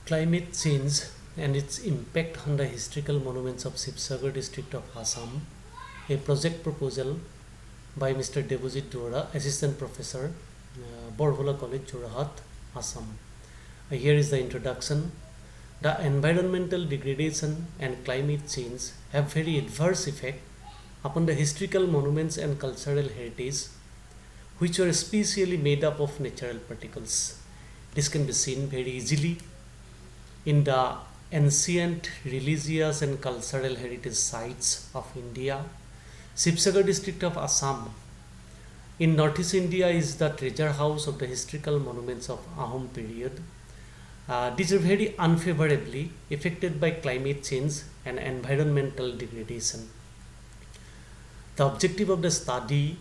Climate change and its impact on the historical monuments of Sibsagar district of Assam, a project proposal by Mr. Debojit Dora, Assistant Professor, Borvola College, Jorahat, Assam. Here is the introduction. The environmental degradation and climate change have very adverse effect upon the historical monuments and cultural heritage, which are especially made up of natural particles. This can be seen very easily in the ancient religious and cultural heritage sites of India. Sibsagar district of Assam in northeast India is the treasure house of the historical monuments of Ahom period. These are very unfavorably affected by climate change and environmental degradation. The objective of the study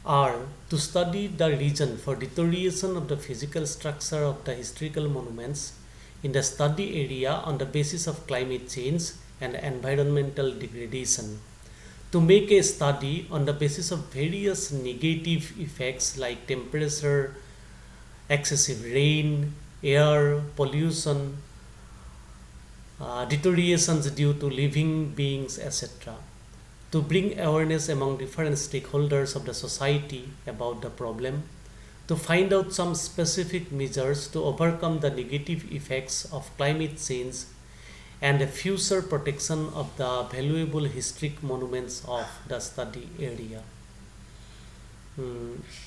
are to study the reason for deterioration of the physical structure of the historical monuments in the study area on the basis of climate change and environmental degradation. To make a study on the basis of various negative effects like temperature, excessive rain, air pollution, deteriorations due to living beings, etc. To bring awareness among different stakeholders of the society about the problem, to find out some specific measures to overcome the negative effects of climate change and the future protection of the valuable historic monuments of the study area.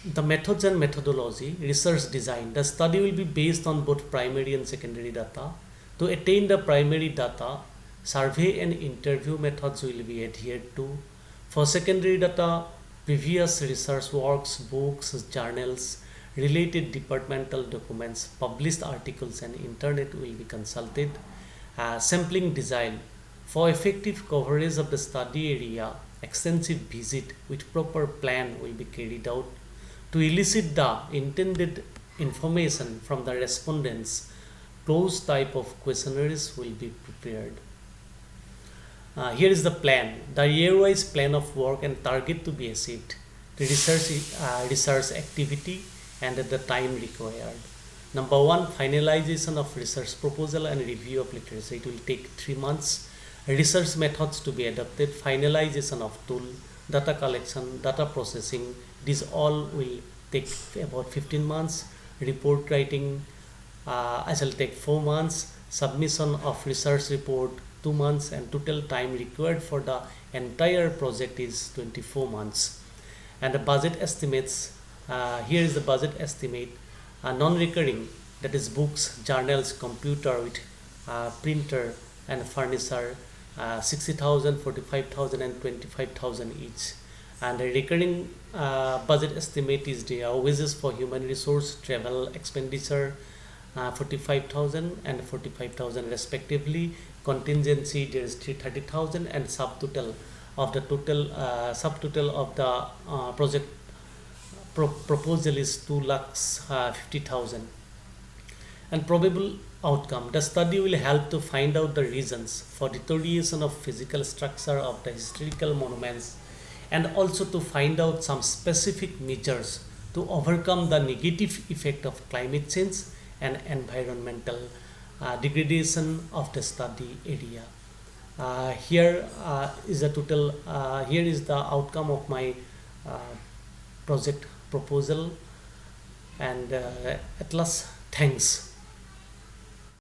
The methods and methodology, research design. The study will be based on both primary and secondary data. To attain the primary data, survey and interview methods will be adhered to. For secondary data, previous research works, books, journals, related departmental documents, published articles and internet will be consulted. Sampling design. For effective coverage of the study area, extensive visit with proper plan will be carried out. To elicit the intended information from the respondents, closed type of questionnaires will be prepared. Here is the plan, the year-wise plan of work and target to be achieved, the research activity and the time required. Number 1, finalization of research proposal and review of literature. It will take 3 months. Research methods to be adopted, finalization of tool, data collection, data processing. These all will take about 15 months. Report writing, I shall take 4 months. Submission of research report 2 months, and total time required for the entire project is 24 months. And the budget estimates, here is the budget estimate. Non-recurring, that is books, journals, computer with printer and furniture, 60,000, 45,000 and 25,000 each. And the recurring budget estimate is the wages for human resource, travel expenditure, 45,000 and 45,000 respectively. Contingency, there is 30,000, and subtotal of the total subtotal of the project proposal is 2,50,000. And probable outcome, the study will help to find out the reasons for deterioration of physical structure of the historical monuments, and also to find out some specific measures to overcome the negative effect of climate change and environmental degradation of the study area. Here is the total, here is the outcome of my project proposal, and at last, thanks.